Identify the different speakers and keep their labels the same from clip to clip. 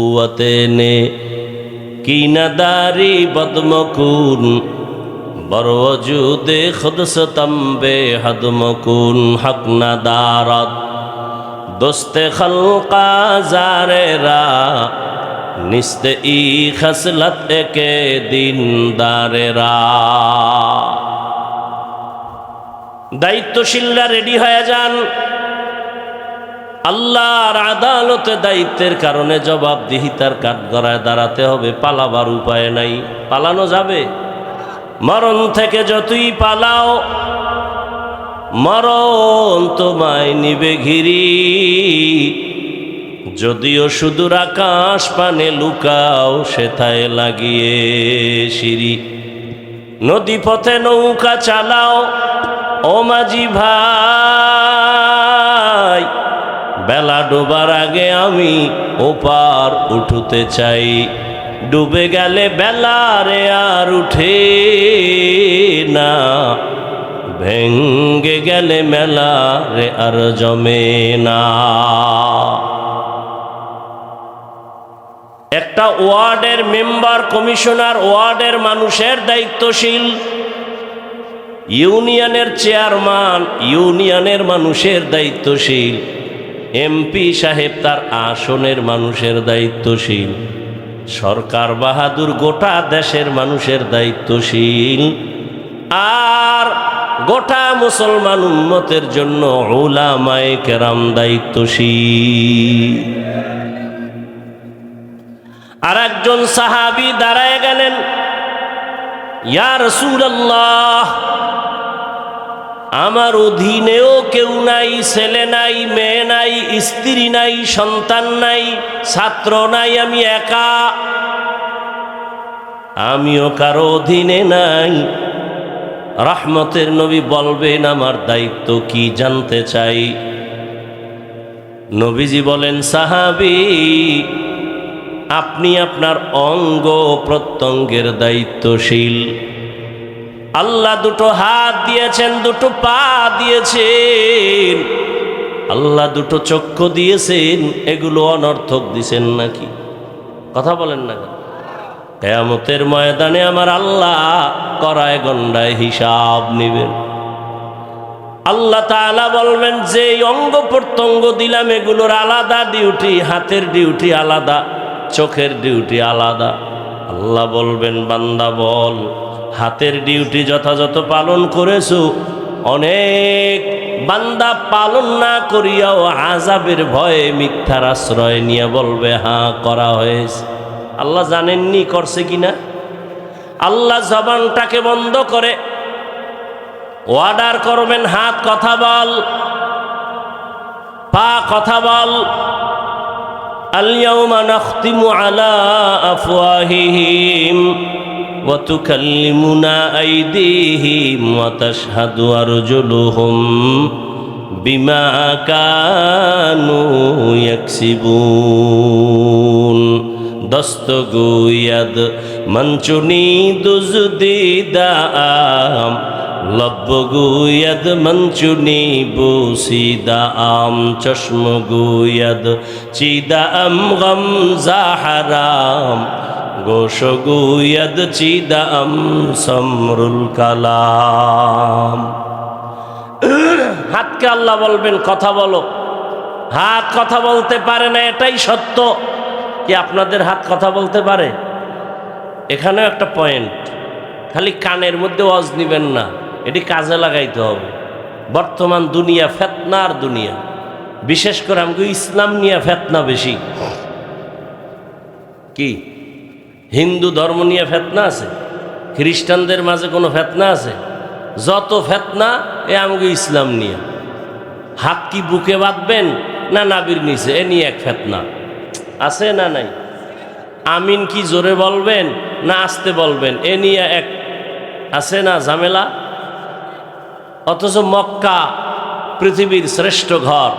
Speaker 1: কুওয়াতে নে কি নাদারি বদমকুন বড় ওজুদে খুদ স্তম্বে হদমকুন হক নাদারত দোস্তে খলকা জারেরা নিস্তে ই খসলত কে দিনদারেরা। দায়িত্বশীলরা রেডি হয়ে যান, আল্লাহর আদালতে দায়িত্বের কারণে জবাবদিহিতার কাঠগড়ায় দাঁড়াতে হবে। পালাবার উপায় নাই, পালানো যাবে? মরণ থেকে যতই পালাও মরণ তোমায় নিবে ঘিরি, যদিও সুদূর আকাশ পানে লুকাও সেথায় লাগিয়ে সিঁড়ি। নদী পথে নৌকা চালাও ও মাঝি ভাই, বেলা ডোবার আগে আমি ওপার উঠতে চাই। ডুবে গেলে বেলা রে আর উঠে না, ভেঙ্গে গেলে মেলা রে আর জমে না। একটা ওয়ার্ডের মেম্বার, কমিশনার, ওয়ার্ডের মানুষের দায়িত্বশীল, ইউনিয়নের চেয়ারম্যান ইউনিয়নের মানুষের দায়িত্বশীল, এমপি সাহেব তার আসনের মানুষের দায়িত্বশীল, সরকার বাহাদুর গোটা দেশের মানুষের দায়িত্বশীল, আর গোটা মুসলমান উম্মতের জন্য উলামায়ে কেরাম দায়িত্বশীল। আর একজন সাহাবী দাঁড়ায় গেলেন, ইয়া রাসূলুল্লাহ, আমার অধীনেও কেউ নাই, ছেলে নাই, মেয়ে নাই, স্ত্রী নাই, সন্তান নাই, ছাত্র নাই, আমি একা, আমিও কারো অধীনে নাই। রহমতের নবী বলবেন আমার দায়িত্ব কি জানতে চাই। নবীজি বলেন, সাহাবী, আপনি আপনার অঙ্গ প্রত্যঙ্গের দায়িত্বশীল। আল্লাহ দুটো হাত দিয়েছেন, দুটো পা দিয়েছেন, আল্লাহ দুটো চক্ষু দিয়েছেন, এগুলো অনর্থক দিছেন নাকি? কথা বলেন না কেন? কিয়ামতের ময়দানে আমার আল্লাহ কড়ায় গন্ডায় হিসাব নেবেন। আল্লাহ তাআলা বলবেন, যে অঙ্গ প্রত্যঙ্গ দিলাম এগুলোর আলাদা ডিউটি, হাতের ডিউটি আলাদা, চোখের ডিউটি আলাদা। আল্লাহ বলবেন, বান্দা বল, হাতের ডিউটি যথাযথ পালন করেছো? অনেক বান্দা পালন না করিয়াও আযাবের ভয়ে মিথ্যার আশ্রয় নিয়ে বলবে হ্যাঁ করা হয়েছে। আল্লাহ জানেননি করছে কিনা? আল্লাহ জবানটাকে বন্ধ করে অর্ডার করবেন, হাত কথা বল, পা কথা বল। আল-ইয়াওমা নাখতিমু আলা আফওয়াহিহিম ওয়া তুকাল্লিমুনা আইদিহিম ওয়া তাশহাদু আরজুলুহুম বিমা কানু ইয়াকসিবুন। দস্তগুয়াদ মঞ্চুনি দুজদিদাম, লব্বগুয়াদ মঞ্চুনি বুসিদাম, চশমগুয়াদ চিদাম গমজা হারাম, গোশগুয়াদ চিদাম সমরুল কালাম। হাতকে আল্লাহ বলবেন কথা বলো। হাত কথা বলতে পারে না, এটাই সত্য। কি আপনাদের হাত কথা বলতে পারে? এখানেও একটা পয়েন্ট, খালি কানের মধ্যে ওয়াজ নিবেন না, এটি কাজে লাগাইতে হবে। বর্তমান দুনিয়া ফেতনার দুনিয়া, বিশেষ করে আমাকে ইসলাম নিয়ে ফেতনা বেশি। কি হিন্দু ধর্ম নিয়ে ফেতনা আছে? খ্রিস্টানদের মাঝে কোনো ফেতনা আছে? যত ফেতনা এ আমাকে ইসলাম নিয়ে। হাত কি বুকে বাঁধবেন না নাবির নিচে, এ নিয়ে এক ফেতনা আছে না নাই? আমিন কি জোরে বলবেন না আস্তে বলবেন, এ নিয়ে এক আছে না ঝামেলা? অথচ মক্কা পৃথিবীর শ্রেষ্ঠ ঘর।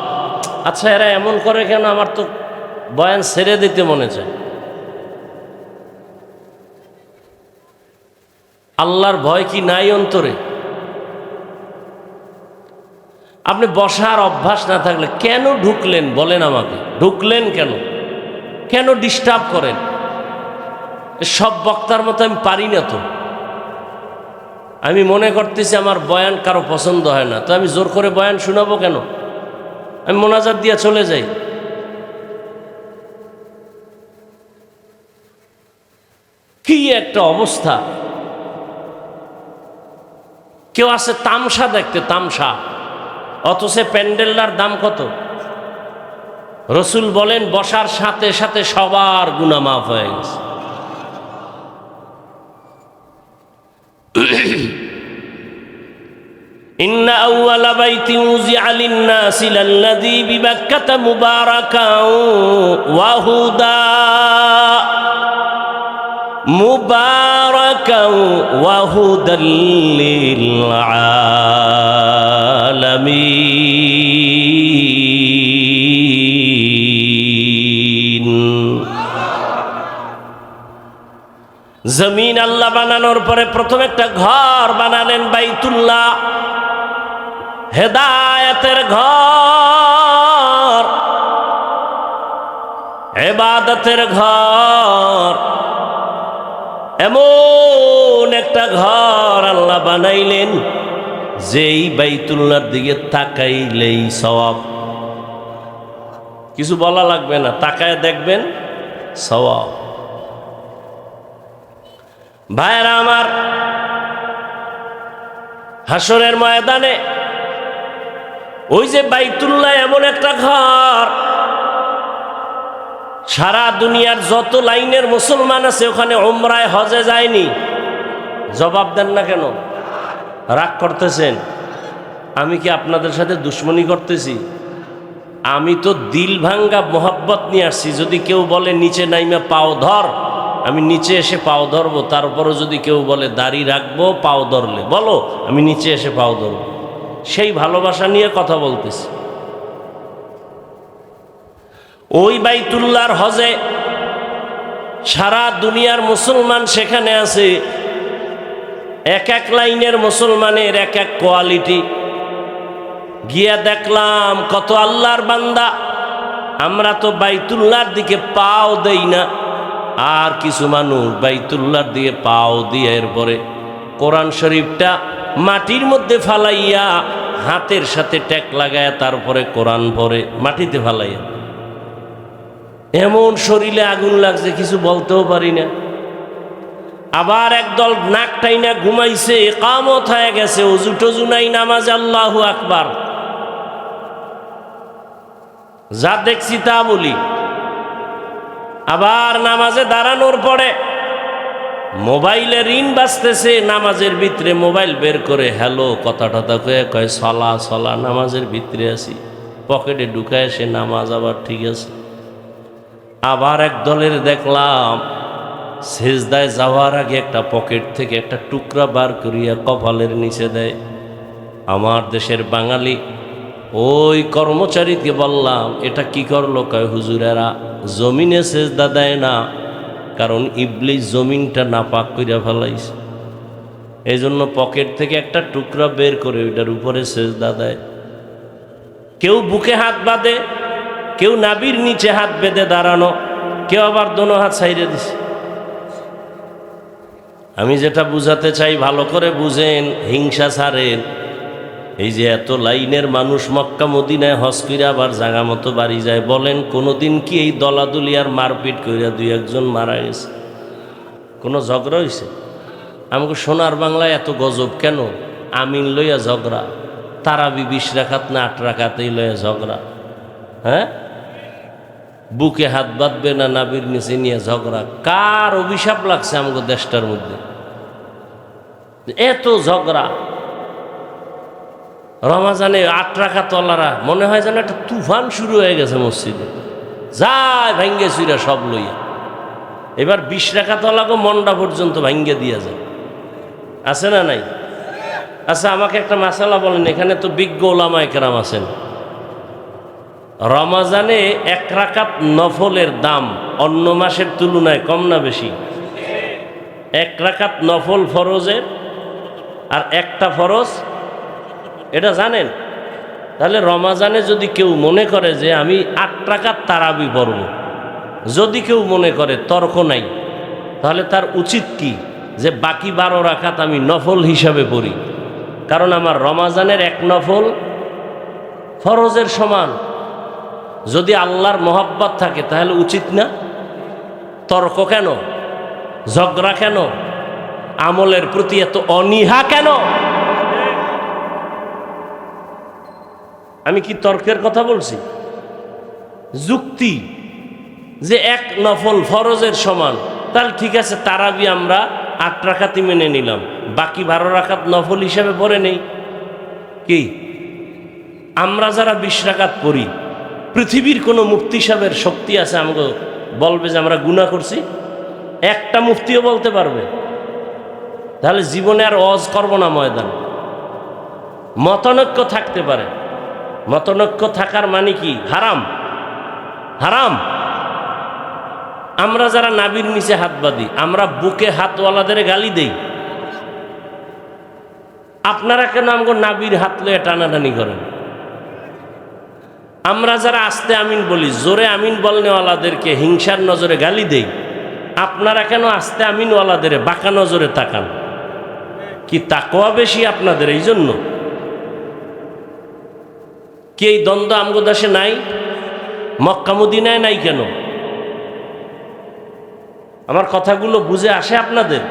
Speaker 1: আচ্ছা, এরা এমন করে কেন? আমার তো বয়ান ছেড়ে দিতে মনে চায়। আল্লাহর ভয় কি নাই অন্তরে? আপনি বসার অভ্যাস না থাকলে কেন ঢুকলেন বলেন আমাকে? ঢুকলেন কেন? কেন ডিস্টার্ব করেন? সব বক্তার মতো আমি পারি না তো। আমি মনে করতেছি আমার বয়ান কারো পছন্দ হয় না, তো আমি জোর করে বয়ান শোনাবো কেন? আমি মোনাজাত দিয়ে চলে যাই। কি একটা অবস্থা! কেউ আছে তামসা দেখতে, তামসা, অথচ প্যান্ডেলটার দাম কত? রসুল বলেন বসার সাথে সাথে সবার গুনাহ মাফ হয়ে গেছে। ইন্না আউওয়ালা বাইতি উযিআ লিন-নাসি লাল্লাযী বিবাক্কাতা মুবারাকান ওয়া হুদা মুবারাকান ওয়া হুদাল লিল আলামিন। জমিন আল্লাহ বানানোর পরে প্রথম একটা ঘর বানালেন বাইতুল্লাহ, হেদায়েতের ঘর, ইবাদতের ঘর। এমন একটা ঘর আল্লাহ বানাইলেন যেই বাইতুল্লাহর দিকে তাকাইলেই সওয়াব। কিছু বলা লাগবে না, তাকায় দেখবেন সওয়াব। ভাইরা আমার, হাসরের ময়দানে ওই যে বাইতুল্লাহ এমন একটা ঘর, সারা দুনিয়ার যত লাইনের মুসলমান আছে ওখানে উমরায় হজে যায়নি। জবাব দেন না কেন? রাগ করতেছেন? আমি কি আপনাদের সাথে দুশ্মনী করতেছি? আমি তো দিল ভাঙ্গা মোহাব্বত নিয়ে আসছি। যদি কেউ বলে নিচে নাইমা পাও ধর, আমি নিচে এসে পাও ধরবো। তারপরও যদি কেউ বলে দাড়ি রাখবো, পাও ধরলে বলো, আমি নিচে এসে পাও ধরবো। সেই ভালোবাসা নিয়ে কথা বলতেছি। ওই বাইতুল্লাহর হজে সারা দুনিয়ার মুসলমান সেখানে আছে। এক এক লাইনের মুসলমানের এক এক কোয়ালিটি। গিয়া দেখলাম কত আল্লাহর বান্দা, আমরা তো বাইতুল্লাহর দিকে পাও দেই না, আর কিছু মানুষ বাইতুল্লাহর দিকে পাও দিয়ে এরপরে কোরআন শরীফটা মাটির মধ্যে ফালাইয়া হাতের সাথে ট্যাক লাগায় তারপরে কোরআন পড়ে মাটিতে ফালাইয়া। এমন শরীরে আগুন লাগছে কিছু বলতেও পারি না। আবার একদল নাক টাইনা ঘুমাইছে, ইকামত হয়ে গেছে, ওযু টজু নাই, নামাজ, আল্লাহু আকবার। যা দেখছি তা বলি। আবার নামাজে দাঁড়ানোর পরে মোবাইলে রিং বাজতেছে, নামাজের ভিতরে মোবাইল বের করে হ্যালো কথা টথা কয়ে কয় সলা সলা, নামাজের ভিতরে আছি, পকেটে ঢুকায় সে নামাজ আবার ঠিক আছে। আবার এক দলের দেখলাম সেজদায় যাওয়ার আগে একটা পকেট থেকে একটা টুকরা বার করিয়া কপালের নিচে দেয়। আমার দেশের বাঙালি ওই কর্মচারীকে বললাম এটা কি করলো? কয় হুজুরেরা জমিনে সেজদা দেয় না, কারণ ইবলিস জমিনটা নাপাক কইরা ফেলাইছে, এই জন্য পকেট থেকে একটা টুকরা বের করে ওইটার উপরে সেজদা দেয়। কেউ বুকে হাত বাঁধে, কেউ নাভির নিচে হাত বেঁধে দাঁড়ানো, কেউ আবার দোনো হাত ছাইড়ে দিছে। আমি যেটা বুঝাতে চাই ভালো করে বুঝেন, হিংসা ছাড়েন। এই যে এত লাইনের মানুষ মক্কা মদিনায় হজ কইরা আবার জাগা মতো বাড়ি যায়, বলেন কোনোদিন কি এই দলাদলি আর মারপিট কইরা দুই একজন মারা গেছে? কোনো ঝগড়া হয়েছে? আমাকে সোনার বাংলায় এত গজব কেন? আমিন লইয়া ঝগড়া, তারাবি 20 রাকাত না 8 রাকাতেই লইয়া ঝগড়া। হ্যাঁ, বুকে হাত বাঁধবে না নাবির নিচে নিয়ে ঝগড়া। কার অভিশাপ লাগছে আমাকে দেশটার মধ্যে? এত ঝগড়া। রমাজানে 8 রাকাতওয়ালারা মনে হয় যেন একটা তুফান শুরু হয়ে গেছে মসজিদে, যায় ভাঙ্গে চুরা সব লইয়া। এবার 20 রাকাতওয়ালাকে মন্ডা পর্যন্ত ভাঙ্গে দিয়া যায়। আছে না নাই? আচ্ছা, আমাকে একটা মাসালা বলেন, এখানে তো বিজ্ঞ ওলামায়ে কেরাম আছেন, রমাজানে 1 রাকাত নফলের দাম অন্য মাসের তুলনায় কম না বেশি? 1 রাকাত নফল ফরজের আর একটা ফরজ, এটা জানেন? তাহলে রমাজানে যদি কেউ মনে করে যে আমি 8 রাকাত তারাবি পড়ব, যদি কেউ মনে করে তর্ক নাই, তাহলে তার উচিত কি যে বাকি 12 রাকাত আমি নফল হিসাবে পড়ি, কারণ আমার রমাজানের এক নফল ফরজের সমান। যদি আল্লাহর মহব্বত থাকে তাহলে উচিত না? তর্ক কেন, ঝগড়া কেন, আমলের প্রতি এত অনীহা কেন? আমি কি তর্কের কথা বলছি? যুক্তি যে এক নফল ফরজের সমান, তাহলে ঠিক আছে, তারাবি আমরা 8 রাকাতই মেনে নিলাম, বাকি 12 রাকাত নফল হিসাবে পড়ে নেই। কি আমরা যারা 20 রাকাত পড়ি, পৃথিবীর কোনো মুফতি সাহেবের শক্তি আছে আমাকে বলবে যে আমরা গুনাহ করছি? একটা মুফতিও বলতে পারবে? তাহলে জীবনে আর ওয়াজ করব না ময়দান। মতনৈক্য থাকতে পারে, মতনৈক্য থাকার মানে কি? হারাম, হারাম। আমরা যারা নাবির নিচে হাত বাঁধি, আমরা বুকে হাতওয়ালাদের গালি দেই, আপনারা কেন আমাকে নাবির হাত লয়ে টানাটানি করেন? আমরা যারা আস্তে আমিন বলি, জোরে আমিন বলনেওয়ালাদেরকে হিংসার নজরে গালি দেই, আপনারা কেন আস্তে আমিনওয়ালাদের বাঁকা নজরে তাকান? কি তাকওয়া বেশি আপনাদের? এই জন্য কি এই দ্বন্দ্ব আমগো দেশে নাই? মক্কা মদিনায় নাই কেন? আমার কথাগুলো বুঝে আসে আপনাদের?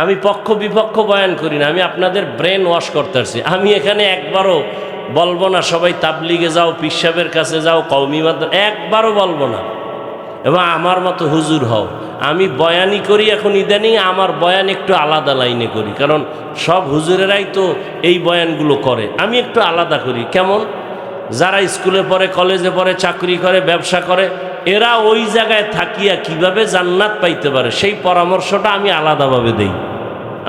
Speaker 1: আমি পক্ষ বিপক্ষ বয়ান করি না, আমি আপনাদের ব্রেন ওয়াশ করতে আসছি। আমি এখানে একবারও বলবো না সবাই তাবলিগে যাও, পীর সাহেবের কাছে যাও, কওমি মাদ্রাসা, একবারও বলবো না। এবং আমার মতো হুজুর হও। আমি বয়ানই করি এখন ইদানিং, আমার বয়ান একটু আলাদা লাইনে করি, কারণ সব হুজুরেরাই তো এই বয়ানগুলো করে, আমি একটু আলাদা করি। কেমন? যারা স্কুলে পড়ে, কলেজে পড়ে, চাকরি করে, ব্যবসা করে, এরা ওই জায়গায় থাকিয়া কিভাবে জান্নাত পাইতে পারে সেই পরামর্শটা আমি আলাদাভাবে দেই।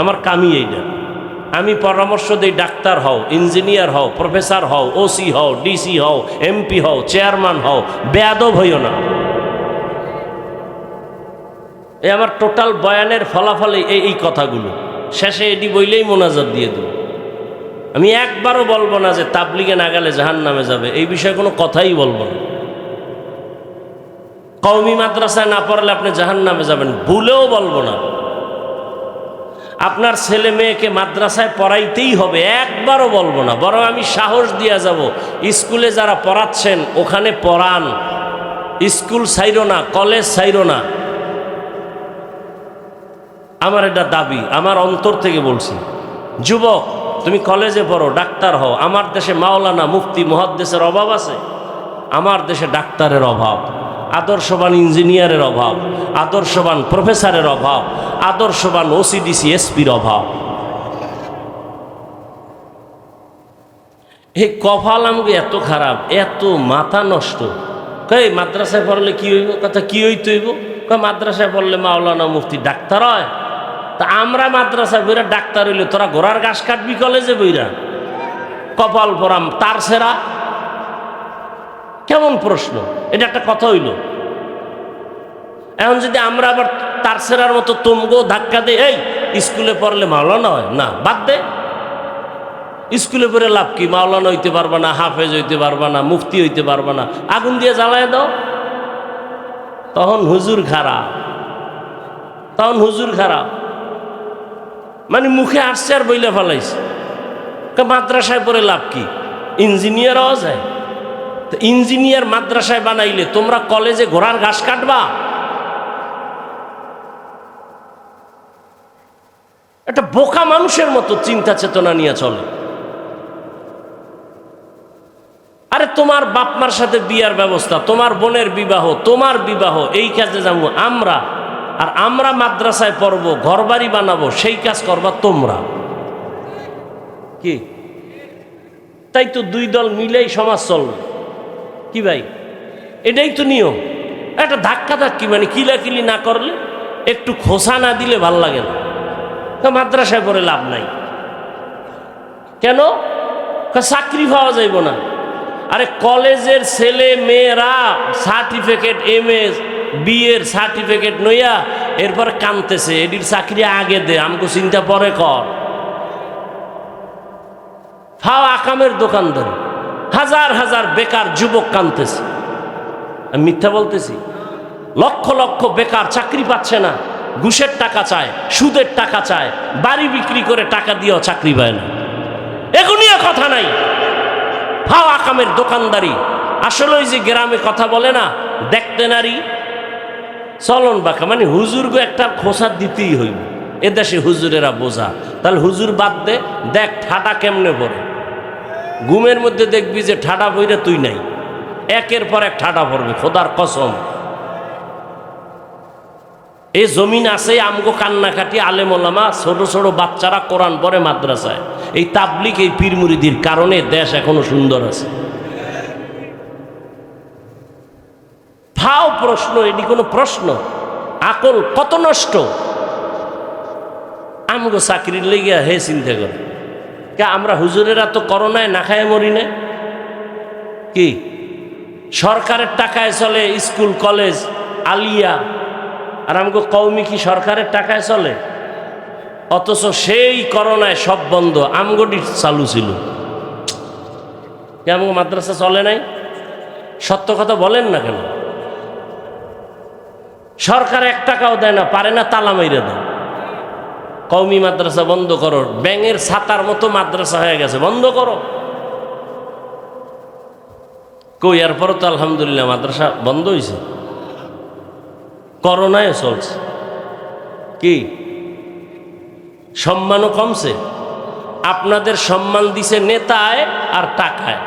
Speaker 1: আমার কামই এইটা। আমি পরামর্শ দেই, ডাক্তার হও, ইঞ্জিনিয়ার হও, প্রফেসর হও, ওসি হও, ডিসি হও, এমপি হও, চেয়ারম্যান হও, বেয়াদব হইও না। এই আমার টোটাল বয়ানের ফলাফলে এই কথাগুলো। শেষে এটি বইলেই মোনাজাত দিয়ে দেব। আমি একবারও বলবো না যে তাবলিগে না গেলে জাহান্নামে যাবে, এই বিষয়ে কোনো কথাই বলবো না। কওমি মাদ্রাসায় না পড়লে আপনি জাহান্নামে যাবেন, ভুলেও বলবো না। আপনার ছেলে মেয়েকে মাদ্রাসায় পড়াইতেই হবে, একবারও বলবো না। বরং আমি সাহস দিয়ে যাব, স্কুলে যারা পড়াচ্ছেন ওখানে পড়ান, স্কুল ছাইরো না, কলেজ ছাইরো না। আমার এটা দাবি, আমার অন্তর থেকে বলছি। যুবক, তুমি কলেজে পড়ো, ডাক্তার হও। আমার দেশে মাওলানা, মুফতি, মুহাদ্দিসের অভাব আছে? আমার দেশে ডাক্তারের অভাব, আদর্শবান ইঞ্জিনিয়ারের অভাব, আদর্শবান প্রফেসরের অভাব, আদর্শবান ওসিডিসি এসপির অভাব। এই কপাল আমাকে এত খারাপ, এত মাথা নষ্ট। কই মাদ্রাসায় পড়লে কি হইব? কথা কি হইতে হইব? মাদ্রাসায় পড়লে মাওলানা, মুফতি, ডাক্তার হয়। তা আমরা মাদ্রাসায় বইরা ডাক্তার হইলে তোরা ঘোড়ার ঘাস কাটবি কলেজে বইরা? কপাল পরাম তার সেরা। কেমন প্রশ্ন এটা? একটা কথা হইল। এখন যদি আমরা আবার তার সেরার মতো তোমগো ধাক্কা দে, এই স্কুলে পড়লে মাওলানা হয় না, বাদ দে। স্কুলে পড়ে লাভ কি? মাওলানা হইতে পারবা না, হাফেজ হইতে পারবা না, মুফতি হইতে পারবা না, আগুন দিয়ে জ্বালায় দাও। তখন হুজুর খারাপ, তখন হুজুর খারাপ। মানে মুখে আসছে আর বইলে ফেলাইছে। মাদ্রাসায় পড়ে লাভ কি? ইঞ্জিনিয়ার হওয়া যায়? তো ইঞ্জিনিয়ার মাদ্রাসায় বানাইলে তোমরা কলেজে ঘোড়ার ঘাস কাটবা? একটা বোকা মানুষের মতো চিন্তা চেতনা নিয়ে চলে। আরে তোমার বাপমার সাথে বিয়ার ব্যবস্থা, তোমার বোনের বিবাহ, তোমার বিবাহ, এই কাজে যাবো আমরা। আর আমরা মাদ্রাসায় পড়বো, ঘরবাড়ি বানাবো, সেই কাজ করবা তোমরা। কি তাই তো দুই দল মিলেই সমাজ চলবে। কি ভাই, এটাই তো নিয়ম। একটা ধাক্কা ধাক্কি, মানে কিলাকিলি না করলে, একটু খোসা না দিলে ভাল লাগে না। মাদ্রাসায় পড়ে লাভ নাই। কেন? চাকরি পাওয়া যাইব না। আরে কলেজের ছেলে মেয়েরা সার্টিফিকেট, এমএ বিএর সার্টিফিকেট নইয়া এরপর কানতেছে, এটির চাকরি আগে দে, আমাকে চিন্তা পরে কর। ফাও আকামের দোকানদার, হাজার হাজার বেকার যুবক কানতেছে। আমি মিথ্যা বলতেছি? লক্ষ লক্ষ বেকার চাকরি পাচ্ছে না, ঘুষের টাকা চায়, সুদের টাকা চায়, বাড়ি বিক্রি করে টাকা দিয়েও চাকরি পায় না। এগুলিও কথা নাই, হাও আকামের দোকানদারি। আসলে ওই যে গ্রামে কথা বলে না, দেখতে নারী চলন বাঁকা, মানে হুজুরকে একটা খোসা দিতেই হইব। এদেশে হুজুরেরা বোঝা, তাহলে হুজুর বাদ দে, দেখ ঠাটা কেমনে পড়ে। ঘুমের মধ্যে দেখবি যে ঠাটা পইরা তুই নাই, একের পর এক ঠাটা পড়বে, খোদার কসম। এই জমিন আছে আমগো কান্নাকাটি আলেম ওলামা, ছোট ছোট বাচ্চারা কোরআন পড়ে মাদ্রাসায়। এই তাবলিগ, এই পীর মুরিদির কারণে দেশ এখনো সুন্দর আছে। ফাও প্রশ্ন, এটি কোনো প্রশ্ন? আকল কত নষ্ট। আমগো চাকরির লেগে হে চিন্তা করে, কে আমরা হুজুরেরা তো করোনায় না খায় মরি না কি? সরকারের টাকায় চলে স্কুল কলেজ আলিয়া, আর আমগো কওমি কি সরকারের টাকায় চলে? অথচ সেই করোনায় সব বন্ধ, আমগোটি চালু ছিল। আমগো মাদ্রাসা চলে নাই? সত্য কথা বলেন না কেন? সরকার 1 টাকাও দেয় না, পারে না, তালা মাইরে দেয়। কওমি মাদ্রাসা বন্ধ করো, ব্যাঙের ছাতার মতো মাদ্রাসা হয়ে গেছে, বন্ধ করো। কই এরপরও তো আলহামদুলিল্লাহ মাদ্রাসা বন্ধ হয়েছে, করোনায় চলছে। কি সম্মানও কমছে? আপনাদের সম্মান দিছে নেতায় আর টাকায়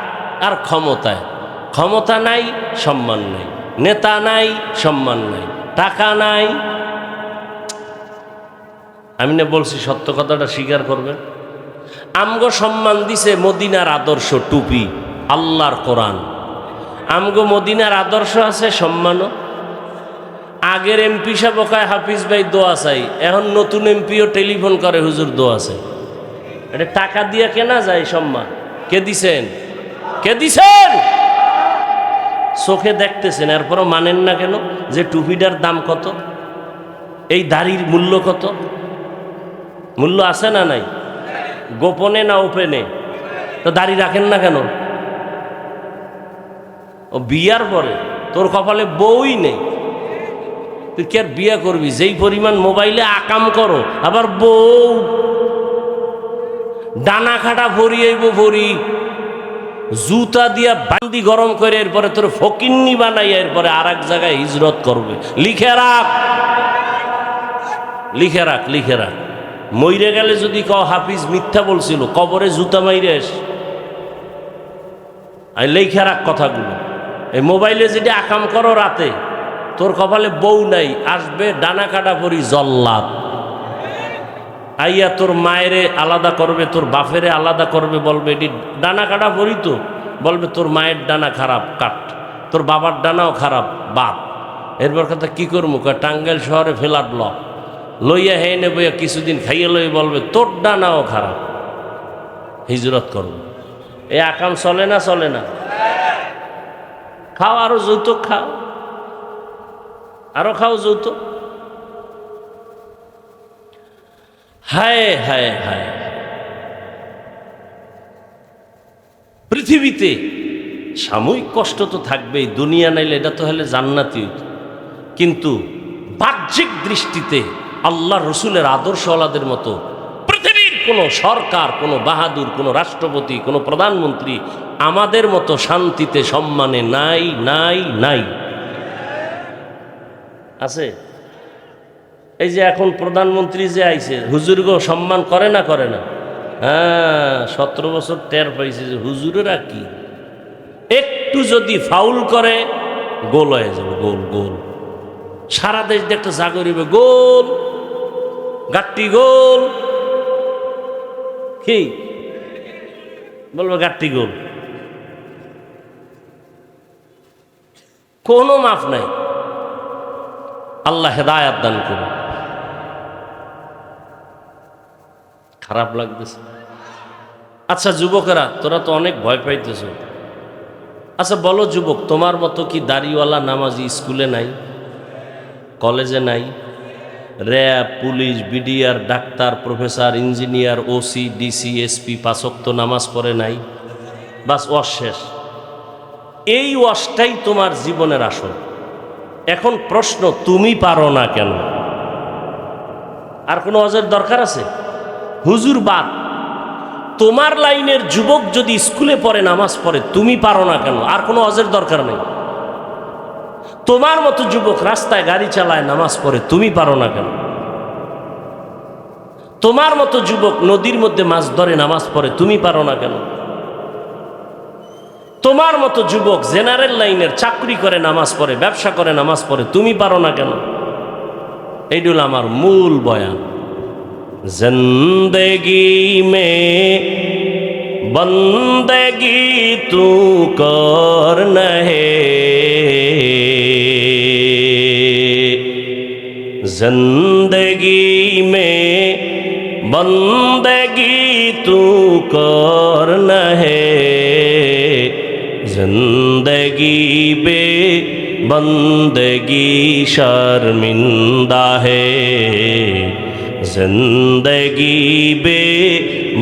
Speaker 1: আর ক্ষমতায়। ক্ষমতা নাই, সম্মান নাই, নেতা নাই, সম্মান নাই, টাকা নাই। আমি না বলছি, সত্য কথাটা স্বীকার করবেন। আমগো সম্মান দিছে মদিনার আদর্শ, টুপি, আল্লাহর কোরআন। আমগো মদিনার আদর্শ আছে, সম্মানও। আগের এমপি সাহেব কয় হাফিজ ভাই দোয়া চাই, এখন নতুন এমপিও টেলিফোন করে হুজুর দোয়া চাই। এটা টাকা দিয়ে কেনা যায় সম্মান? কে দিছেন? কে দিছেন? চোখে দেখতেছেন, এরপরও মানেন না কেন? যে টুপিটার দাম কত, এই দাড়ির মূল্য কত? মূল্য আছে না নাই? গোপনে না ওপেনে? তো দাড়ি রাখেন না কেন? ও বিয়ার পরে তোর কপালে বউই নেই, তুই কে বিয়া করবি? যেই পরিমাণ মোবাইলে আকাম করো, আবার বউ ডানা খাটা ভরিয়েইব, ভরি জুতা দিয়া বান্দি গরম করে এরপরে তোর ফকিন্নি বানাই, এরপরে আর এক জায়গায় হিজরত করবে। লিখে রাখ, লিখে রাখ, লিখে রাখ। মইরে গেলে যদি কও হাফিজ মিথ্যা বলছিল, কবরে জুতা মাইরেস। আর লিখে রাখ কথাগুলো। এই মোবাইলে যদি আকাম করো রাতে, তোর কপালে বউ নাই, আসবে ডানা কাটা পরি জল্লাদ, আইয়া তোর মায়েরে আলাদা করবে, তোর বাপেরে আলাদা করবে, বলবে এটি ডানা কাটা পরি, তো বলবে তোর মায়ের ডানা খারাপ, কাট, তোর বাবার ডানাও খারাপ, বাপ। এরপর কথা কি করবো? টাঙ্গাইল শহরে ফ্ল্যাট লইয়া হে নেব, কিছুদিন খাইয়ে লই, বলবে তোর ডানাও খারাপ, হিজরত করবো। এই আকাম চলে না? চলে না? খাও, আরো যৌতুক খাও, আরো খাও যৌতুক। হায় হায় হায়, পৃথিবীতে সাময়িক কষ্ট তো থাকবেই, দুনিয়া নাইলে এটা তো হলে জান্নাতি হইত। কিন্তু বাহ্যিক দৃষ্টিতে আল্লাহ রসুলের আদর্শওয়ালাদের মতো পৃথিবীর কোনো সরকার, কোনো বাহাদুর, কোনো রাষ্ট্রপতি, কোনো প্রধানমন্ত্রী আমাদের মতো শান্তিতে সম্মানে নাই, নাই, নাই। আছে? এই যে এখন প্রধানমন্ত্রী যে আইছে, হুজুরগো সম্মান করে না? করে না? হ্যাঁ, 17 বছর টের পাইছে যে হুজুরেরা কি, একটু যদি ফাউল করে গোল হয়ে যাবে, গোল গোল। সারা দেশ দেখতে জাগরিবে, গোল, গাট্টি গোল। কি বলবো? গাট্টি গোল, কোনো মাফ নাই। আল্লাহ হেদায়াত দান করুন। খারাপ লাগতেছে। আচ্ছা যুবকেরা, তোরা তো অনেক ভয় পাইতেছ। আচ্ছা বলো যুবক, তোমার মতো কি দাড়িওয়ালা নামাজি স্কুলে নাই, কলেজে নাই? RAB, police, BDR, doctor, professor, engineer, OC, DC, SP 5 ওয়াক্ত নামাজ পড়ে নাই? বাস ওয়াশ শেষ। এই ওয়াশটাই তোমার জীবনের আসল। এখন প্রশ্ন, তুমি পারো না কেন? আর কোনো ওয়াজের দরকার আছে? হুজুর বাদ, তোমার লাইনের যুবক যদি স্কুলে পড়ে, নামাজ পড়ে, তুমি পারো না কেন? আর কোনো ওয়াজের দরকার নেই। তোমার মতো যুবক রাস্তায় গাড়ি চালায়, নামাজ পড়ে, তুমি পারো না কেন? তোমার মতো যুবক নদীর মধ্যে মাছ ধরে, নামাজ পড়ে, তুমি পারো না কেন? তোমার মতো যুবক জেনারেল লাইনের চাকরি করে, নামাজ পড়ে, ব্যবসা করে, নামাজ পড়ে, তুমি পারো না কেন? এইটা হলো আমার মূল বয়ান। জিন্দেগি মে বন্দেগি তু কর নহে, जिंदगी में बंदगी तू कर न है, जिंदगी बे बंदगी शर्मिंदा है, जिंदगी बे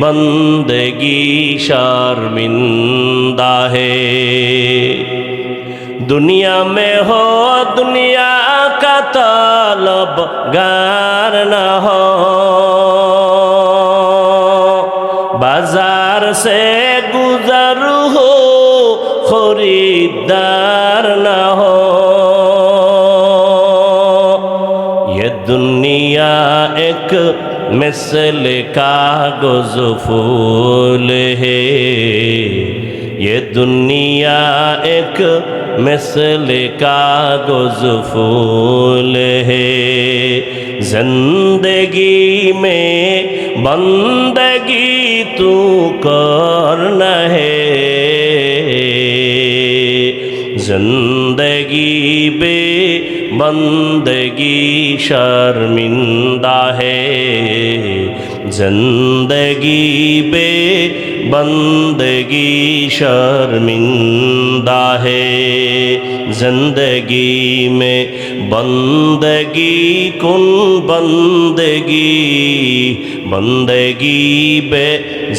Speaker 1: बंदगी शर्मिंदा है। दुनिया में हो दुनिया का तलबगार न हो, बाजार से गुजर हो खरीदार न हो। ये दुनिया एक मिसल कागज फूल है, ये दुनिया एक मिसल कागज फूल है, जिंदगी में बंदगी तू कर न है, जिंदगी बे बंदगी शर्मिंदा है, जिंदगी बे बंदगी शर्मिंदा है। जिंदगी में बंदगी कुन बंदगी, बंदगी बे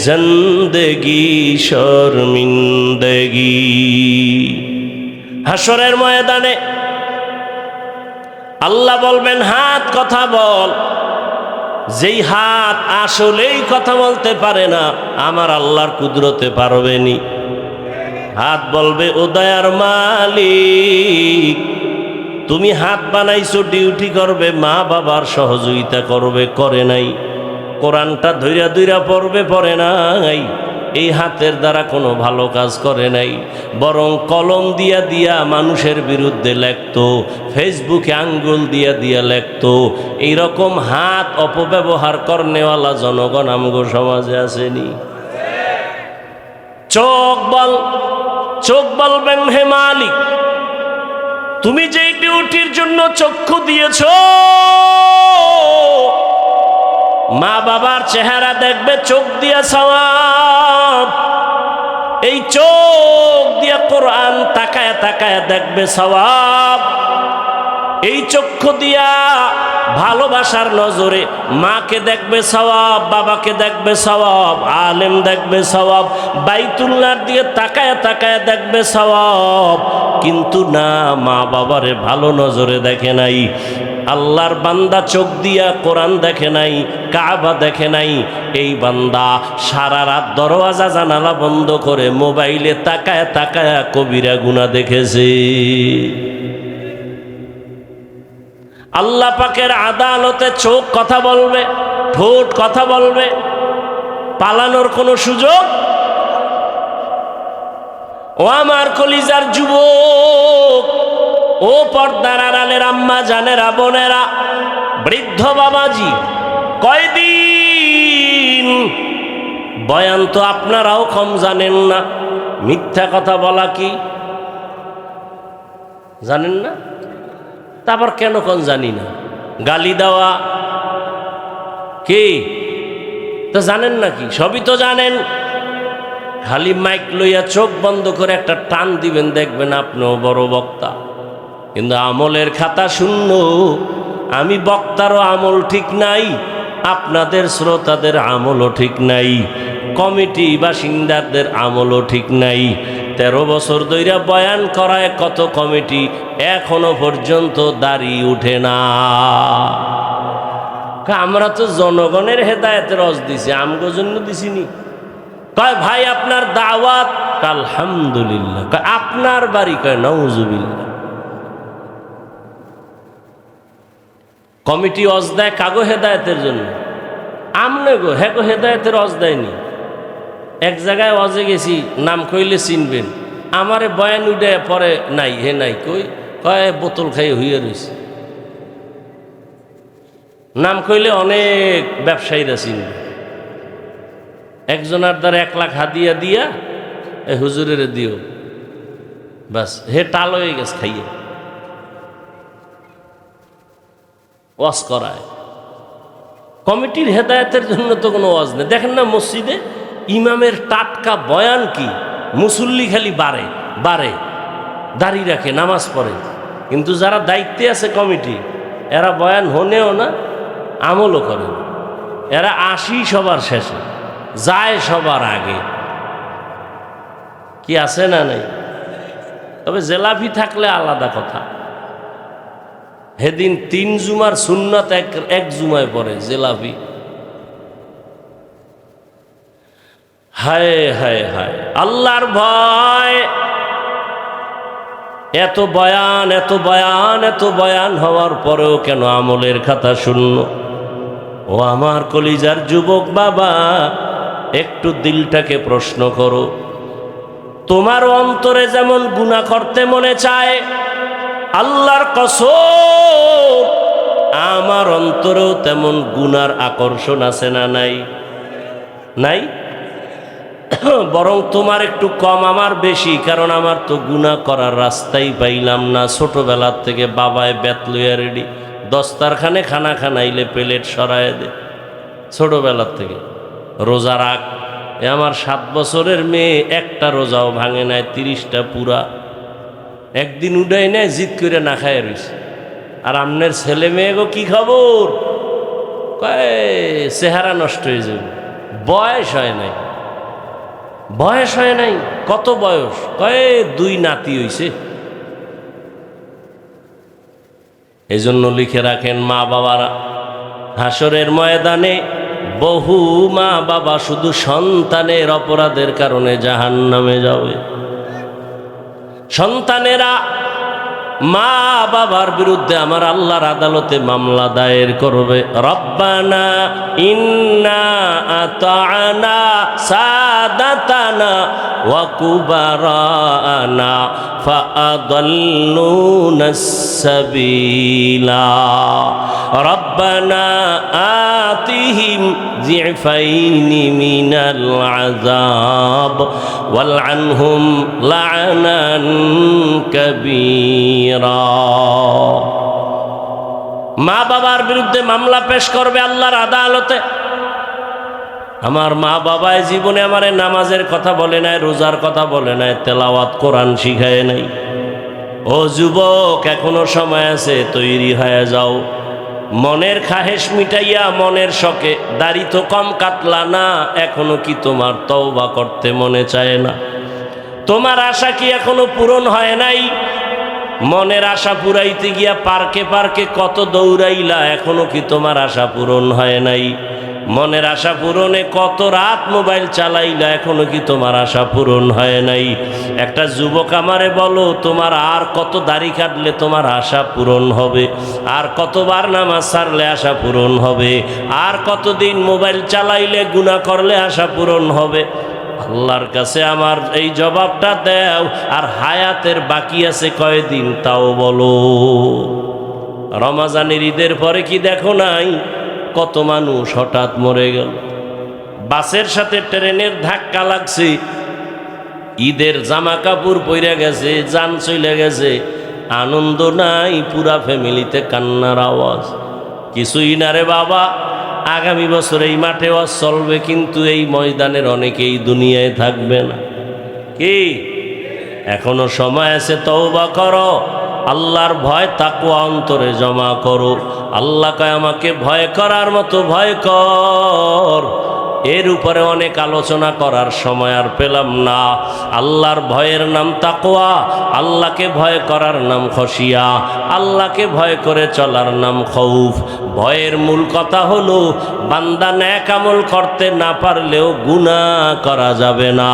Speaker 1: जिंदगी शर्मिंदगी। হাশরের ময়দানে আল্লাহ বলবেন, হাত কথা বল। যেই হাত আসলেই কথা বলতে পারে না, আমার আল্লাহর কুদরতে পারবেনি। হাত বলবে, ও দয়ার মালিক, তুমি হাত বানাইছো ডিউটি করবে, মা বাবার সহযোগিতা করবে, করে নাই। কোরআনটা ধৈরা ধৈরা পড়বে, পড়ে নাই। এই হাতের দ্বারা কোনো ভালো কাজ করে নাই, বরং কলম দিয়া দিয়া মানুষের বিরুদ্ধে লেখতো, ফেসবুকে আঙ্গুল দিয়া দিয়া লেখতো। এইরকম হাত অপব্যবহার করনেওয়ালা জনগণ আমগো সমাজে আসেনি। চোখ বল, চোখ বলবেন, হে মালিক, তুমি যেই ডিউটির জন্য চক্ষু দিয়েছ, মা বাবার চেহারা দেখবে চোখ দিয়া সওয়াব, এই চোখ দিয়া কোরআন তাকায় তাকায় দেখবে সওয়াব, এই চক্ষু দিয়া ভালোবাসার নজরে মাকে দেখবে সওয়াব, বাবাকে দেখবে সওয়াব, আলেম দেখবে সওয়াব, বাইতুল্লাহর দিয়ে তাকায় তাকায় দেখবে সওয়াব। কিন্তু না, মা বাবারে ভালো নজরে দেখে নাই। আল্লাহর বান্দা চোখ দিয়া কোরআন দেখে নাই, কাবা দেখে নাই। এই বান্দা সারা রাত দরওয়াজা জানালা বন্ধ করে মোবাইলে তাকায় তাকায় কবিরা গুনাহ দেখেছে। আল্লাহ পাকের আদালতে চোখ কথা বলবে, ঠোঁট কথা বলবে, পালানোর কোনো সুযোগ? ও আমার কলিজার যুবক, ও পর্দার আড়ালের আম্মা জানেরা, বোনেরা, বৃদ্ধ বাবাজি, কয়দিন বয়ান তো আপনারাও কম জানেন না। মিথ্যা কথা বলা কি জানেন না? তারপর কেন কোন জানি না? গালি দেওয়া কি তো জানেন নাকি? সবই তো জানেন। খালি মাইক লইয়া চোখ বন্ধ করে একটা টান দিবেন, দেখবেন আপনিও বড় বক্তা, কিন্তু আমলের খাতা শূন্য। আমি বক্তারও আমল ঠিক নাই, আপনাদের শ্রোতাদের আমলও ঠিক নাই, কমিটি বাসিন্দাদের আমলও ঠিক নাই। 13 বছর ধইরা বয়ান করায় কত কমিটি, এখনো পর্যন্ত দাড়ি উঠে না। আমরা তো জনগণের হেদায়েতের রস দিছি, আমগো জন্য দিছিনি। কয় ভাই আপনার দাওয়াত, আলহামদুলিল্লাহ। কয় আপনার বাড়ি, কয় নাউজুবিল্লাহ। কমিটি অজ দেয় কাগো হেদায়েতের জন্য, আমনে গো হ্যাগো হেদায়েতের অজ দেয়নি। এক জায়গায় অজে গেছি, নাম কইলে চিনবেন, আমারে বয়ান উঠে পরে নাই, হে নাই কই, কয় বোতল খাই হইয়া রয়েছে। নাম কইলে অনেক ব্যবসায়ীরা চিনবে। একজনের দ্বারা 1 লাখ হাদিয়া দিয়া এই হুজুরের দিও, বাস হে টাল হয়ে গেছে খাইয়ে। ওয়াজ করায় কমিটির হেদায়েতের জন্য তো কোনো ওয়াজ নেই। দেখেন না মসজিদে ইমামের টাটকা বয়ান কি, মুসল্লি খালি বাড়ে বাড়ে, দাঁড়িয়ে রাখে, নামাজ পড়ে। কিন্তু যারা দায়িত্বে আছে কমিটি, এরা বয়ান হনেও না, আমলও করে না। এরা আসি সবার শেষে, যায় সবার আগে। কি আছে না নাই? তবে জেলাফি থাকলে আলাদা কথা। সেদিন 3 জুমার সুন্নত এক জুমায় পড়ে জেলাফি। হায় হায় হায়, আল্লাহর ভয়। এত বয়ান এত বয়ান এত বয়ান হওয়ার পরেও কেন আমলের খাতা শূন্য? ও আমার কলিজার যুবক বাবা, একটু দিলটাকে প্রশ্ন করো। তোমার অন্তরে যেমন গুনাহ করতে মনে চায়, আল্লাহর কসম আমার অন্তরেও তেমন গুনার আকর্ষণ আছে না নাই? নাই? বরং তোমার একটু কম, আমার বেশি। কারণ আমার তো গুনাহ করার রাস্তাই পাইলাম না। ছোটবেলার থেকে বাবায় বেত লইয়া রেডি, দস্তারখানে খানা খানাইলে প্লেট সরায় দে। ছোটবেলার থেকে রোজা রাখ। আমার 7 বছরের মেয়ে একটা রোজাও ভাঙে নাই, 30টা পুরা। একদিন উঠাই নেয়, জিদ করে না খায় রইছে। আর আমনের ছেলে মেয়ে গো কি খবর? কয় চেহারা নষ্ট হয়ে যাবে, বয়স হয় নাই। বয়স হয় নাই? কত বয়স? কয় 2 নাতি হইছে। এই জন্য লিখে রাখেন, মা বাবারা হাসরের ময়দানে বহু মা বাবা শুধু সন্তানের অপরাধের কারণে জাহান্নামে যাবে। সন্তানেরা মা বাবার বিরুদ্ধে আমার আল্লাহর আদালতে মামলা দায়ের করবে। রব্বানা ইন্না আতা'না সাদাতানা ওয়া কুবারানা ফাআদাল্লুনাস সাবিলা রব্বানা আতিহিম যিফাইনি মিনাল আযাব ওয়ালআনহুম লা'নান কাবীরা। মা বাবার বিরুদ্ধে মামলা পেশ করবে আল্লাহর আদালতে। আমার মা বাবায় জীবনে আমারে নামাজের কথা বলে নাই, রোজার কথা বলে নাই, তেলাওয়াত কোরআন শিখায় নাই। ও যুবক, এখনো সময় আছে, তৈরি হয়ে যাও। মনের খাহেশ মিটাইয়া মনের শখে দাড়ি তো কম কাটলা না, এখনো কি তোমার তওবা করতে মনে চায় না? তোমার আশা কি এখনো পূরণ হয় নাই? মনের আশা পুরাইতে গিয়া পার্কে পার্কে কত দৌড়াইলা, এখনো কি তোমার আশা পূরণ হয় নাই? মনের আশা পূরণে কত রাত মোবাইল চালাইলা, এখনো কি তোমার আশা পূরণ হয় নাই? একটা যুবক আমারে বলো, তোমার আর কত দাড়ি কাটলে তোমার আশা পূরণ হবে? আর কতবার নামাজ ছাড়লে আশা পূরণ হবে? আর কতদিন মোবাইল চালাইলে গুনাহ করলে আশা পূরণ হবে? আল্লাহর কাছে আমার এই জবাবটা দাও। আর হায়াতের বাকি আছে কয়দিন তাও বলো। রমজানের ঈদের পরে কি দেখো নাই কত মানুষ হঠাৎ মরে গেল? বাসের সাথে ট্রেনের ধাক্কা লাগছে, ঈদের জামা কাপড় পইরা গেছে, জান চলে গেছে, আনন্দ নাই, পুরা ফ্যামিলিতে কান্নার আওয়াজ। কিছুই না রে বাবা, আগামী বছর এই মাঠে ওয়াজ চলবে, কিন্তু এই ময়দানের অনেকেই দুনিয়ায় থাকবে না। কি এখনো সময় আছে, তওবা করো, আল্লাহর ভয় তাকওয়া অন্তরে জমা করো। আল্লাহ কয় আমাকে ভয় করার মতো ভয় কর, এর উপরে অনেক আলোচনা করার সময় আর পেলাম না। আল্লাহর ভয়ের নাম তাকওয়া, আল্লাহকে ভয় করার নাম খশিয়া, আল্লাহকে ভয় করে চলার নাম খৌফ। ভয়ের মূল কথা হলো বান্দা নেক আমল করতে না পারলেও গুনাহ করা যাবে না।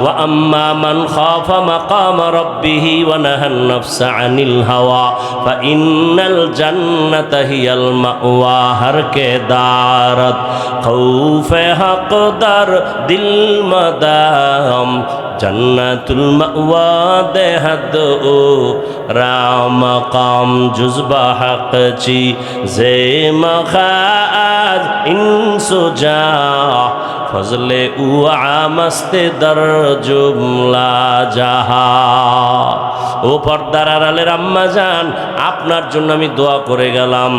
Speaker 1: ওয়া আম্মা মান খাফা মাকাম রাব্বিহি ওয়া নাহান নাফসা আনিল হাওয়া ফা ইন্নাল জান্নাতা হিয়াল মাওয়া। হর কে দারত খৌফে হকদার দিল মদাম জন্নতুল মাওয়া দেহদ ও রামকাম জুজবা হক চি জে মখাজ ইনসুজা ফজলে উ আমস্তে দর জুমলা জাহা। ও পর্দার আড়ালের আম্মা জান, আপনার জন্য আমি দোয়া করে গেলাম।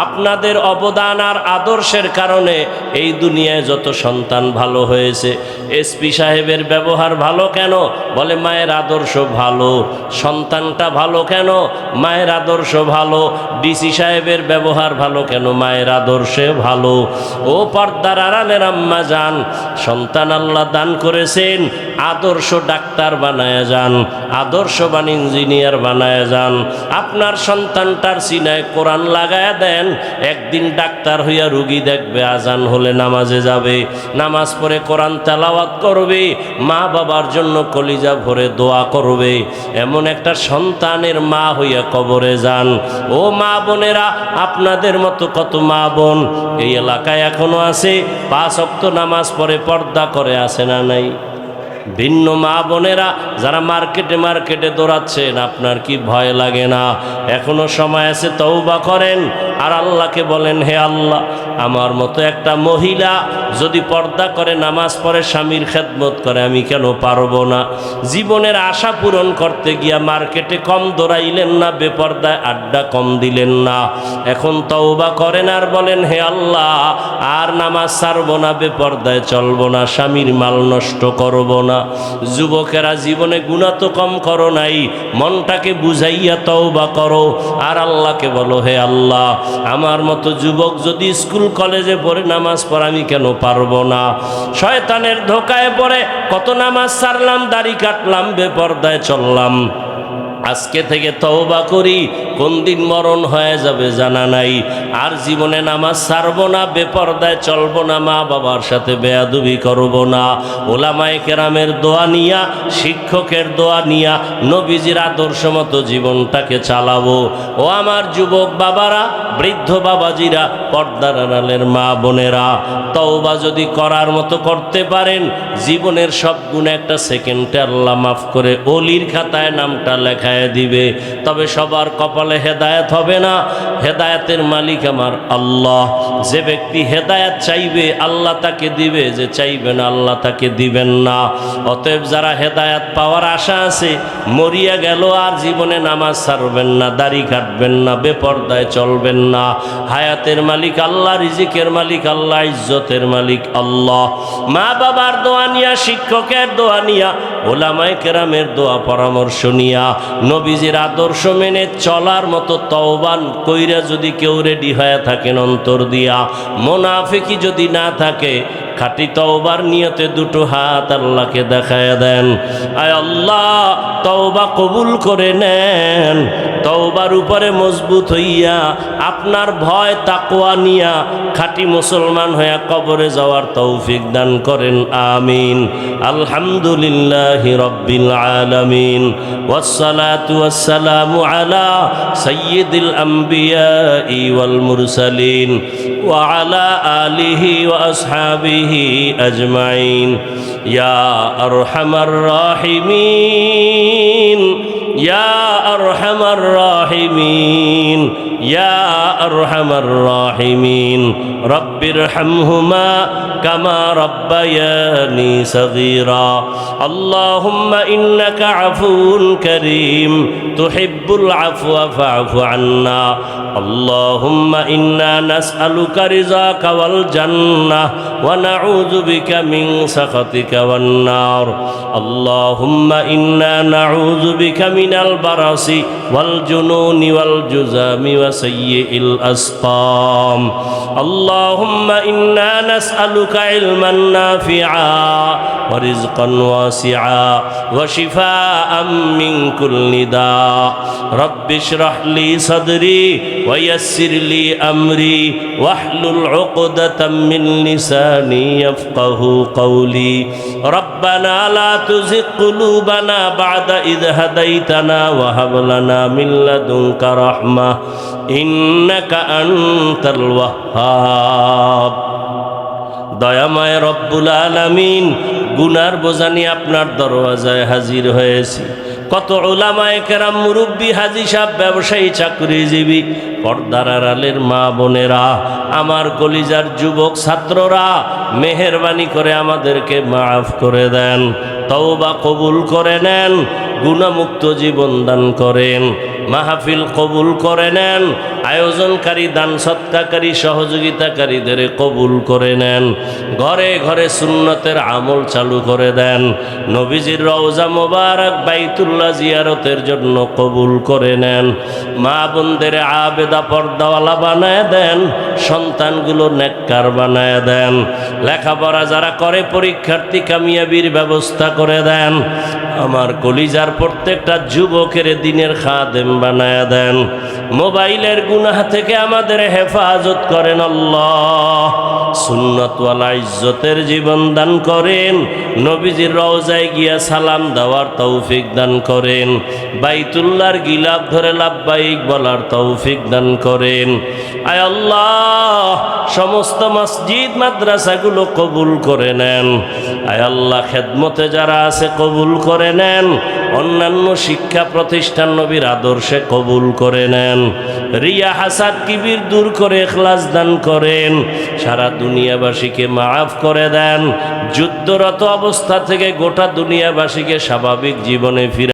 Speaker 1: আপনাদের অবদান আর আদর্শের কারণে এই দুনিয়ায় যত সন্তান ভালো হয়েছে। এসপি সাহেবের ব্যবহার ভালো কেন? বলে মায়ের আদর্শ ভালো। সন্তানটা ভালো কেন? মায়ের আদর্শ ভালো। ডিসি সাহেবের ব্যবহার ভালো কেন? মায়ের আদর্শে ভালো। ও পর্দার আড়ালের আম্মা জান, সন্তান আল্লাহ দান করেছেন, আদর্শ ডাক্তার বানায় যান, আদর্শবান ইঞ্জিনিয়ার বানায় যান। আপনার সন্তানটার সিনায় কোরআন লাগায় দেন, একদিন ডাক্তার হইয়া রুগী দেখবে, আজান হলে নামাজে যাবে, নামাজ পড়ে কোরআন তেলাওয়াত করবে, মা বাবার জন্য কলিজা ভরে দোয়া করবে। এমন একটা সন্তানের মা হইয়া কবরে যান। ও মা বোনেরা, আপনাদের মতো কত মা বোন এই এলাকায় এখনো আছে, 5 ওয়াক্ত নামাজ পড়ে পর্দা করে, আছে না নাই? ভিন্ন মা বোনেরা যারা মার্কেটে দৌড়াচ্ছেন, আপনার কি ভয় লাগে না? এখনো সময় আছে, তওবা করেন আর আল্লাহকে বলেন, হে আল্লাহ, আমার মতো একটা মহিলা যদি পর্দা করে, নামাজ পড়ে, স্বামীর খেদমত করে, আমি কেন পারবো না? জীবনের আশা পূরণ করতে গিয়া মার্কেটে কম দৌড়াইলেন না, বেপর্দায় আড্ডা কম দিলেন না। এখন তওবা করেন আর বলেন, হে আল্লাহ, আর নামাজ ছাড়বো না, বেপর্দায় চলবো না, স্বামীর মাল নষ্ট করব না। যুবকেরা, জীবনে গুনাহ তো কম করো নাই, মনটাকে বুঝাইয়া তওবা করো আর আল্লাহকে বলো, হে আল্লাহ, আমার মতো যুবক যদি স্কুল কলেজে পড়ে নামাজ পড়ে, আমি কেন পারবো না? শয়তানের ধোকায় পড়ে কত নামাজ ছাড়লাম, দাড়ি কাটলাম, বেপর্দায় চললাম। আজকে থেকে তওবা করি, কোন দিন মরণ হয়ে যাবে জানা নাই। আর জীবনে নামাজ ছাড়বো না, বেপর্দায় চলবো না, মা বাবার সাথে বেয়াদবি করবো না। ওলামায়ে কেরামের দোয়া নিয়া, শিক্ষকের দোয়া নিয়া, নবীজির আদর্শ মতো জীবনটাকে চালাবো। ও আমার যুবক বাবারা, বৃদ্ধ বাবাজিরা, পর্দার আড়ালের মা বোনেরা, তওবা যদি করার মতো করতে পারেন, জীবনের সব গুণে একটা সেকেন্ডে আল্লাহ মাফ করে ওলির খাতায় নামটা লেখায় দিবে। তবে সবার কপালে হেদায়েত হবে না। হেদায়েতের মালিক আমার আল্লাহ। যে ব্যক্তি হেদায়েত চাইবে, আল্লাহ তাকে দিবে, যে চাইবে না, আল্লাহ তাকে দিবেন না। অতএব যারা হেদায়েত পাওয়ার আশা আছে, মরিয়া গেল আর জীবনে নামাজ ছাড়বেন না, দাড়ি কাটবেন না, বেপর্দায় চলবেন না। হায়াতের মালিক আল্লাহ, রিজিকের মালিক আল্লাহ, ইজ্জতের মালিক আল্লাহ। মা বাবার দোয়া নিয়া, শিক্ষকের দোয়া নিয়া, ওলামায়ে কেরামের দোয়া পরামর্শ নিয়া, নবীজির আদর্শ মেনে চলার মতো তওবা কইরা যদি কেউ রেডি হয়ে থাকেন অন্তর দিয়া, মুনাফিকি যদি না থাকে, খাঁটি তওবার নিয়তে দুটো হাত আল্লাহকে দেখায় দেন। আয় আল্লাহ, তওবা কবুল করে নেন। তওবার উপরে মজবুত হইয়া, আপনার ভয় তাকওয়া নিয়া, খাঁটি মুসলমান হইয়া কবরে যাওয়ার তৌফিক দান করেন, আমিন। আলহামদুলিল্লাহি রাব্বিল আলামিন, ওয়াসসালাতু ওয়াসসালামু আলা সাইয়্যিদিল আমবিয়াই ওয়াল মুরসালিন ওয়া আলা আলিহি ওয়া আসহাবিহি আজমাইন। ইয়া আরহামার রাহিমিন, ইয়া আরহামার রাহিমিন, ইয়া আরহামার রাহিমিন। রব্বিরহামহুমা কামা রব্বায়ানি সগীরা। আল্লাহুম্মা ইন্নাকা আফুউন কারীম তুহিব্বুল আফওয়া ফা'ফু আন্না। আল্লাহুম্মা ইন্না নাসআলুকা রিযাকা ওয়াল জান্নাহ ونعوذ بك من سخطك والنار اللهم إنا نعوذ بك من البرص والجنون والجذام وسيء الأسقام اللهم إنا نسألك علما نافعا ورزقا واسعا وشفاء من كل داء رب اشرح لي صدري ويسر لي أمري واحلل عقدة من لساني يفقه قولي ربنا لا تزغ قلوبنا بعد إذ هديتنا وهب لنا من لدنك رحمة إنك أنت الوهاب দয়াময় রব্বুল আলামিন গুনার বোঝা নিয়ে আপনার দরওয়াজায় হাজির হয়েছি কত উলামায়ে কেরাম মুরব্বী হাজী সাহেব ব্যবসায়ী চাকরিজীবী পর্দার আড়ালের মা বোনেরা আমার কলিজার যুবক ছাত্ররা মেহেরবানি করে আমাদেরকে মাফ করে দেন তওবা কবুল করে নেন গুনাহমুক্ত জীবন দান করেন মাহফিল কবুল করে নেন আয়োজনকারী দান সৎকারী সহযোগিতাকারীদের কবুল করে নেন ঘরে ঘরে সুন্নতের আমল চালু করে দেন নবীজির রওজা মোবারক বাইতুল্লাহ জিয়ারতের জন্য কবুল করে নেন মা বোনদের আবেদা পর্দাওয়ালা বানায় দেন সন্তানগুলো নেককার বানায় দেন লেখাপড়া যারা করে পরীক্ষার্থী কামিয়াবির ব্যবস্থা করে দেন আমার কলিজার প্রত্যেকটা যুবকের দিনের খাদেম বানায় দেন মোবাইলের গুনাহ থেকে আমাদের হেফাজত করেন আল্লাহ সুন্নতওয়ালা ইজ্জতের জীবন দান করেন নবীজির রওজায় গিয়া সালাম দেওয়ার তৌফিক দান করেন বাইতুল্লাহর গিলাফ ধরে লাব্বাইক বলার তৌফিক দান করেন আয় আল্লাহ সমস্ত মসজিদ মাদ্রাসাগুলো কবুল করে নেন আয় আল্লাহ খেদমতে যারা আছে কবুল করে নেন অন্যান্য শিক্ষা প্রতিষ্ঠান নবীর আদর্শে কবুল করে নেন রিয়া হাসাদ কিবির দূর করে ইখলাস দান করেন সারা দুনিয়াবাসীকে মাফ করে দেন যুদ্ধরত অবস্থা থেকে গোটা দুনিয়াবাসীকে স্বাভাবিক জীবনে ফিরে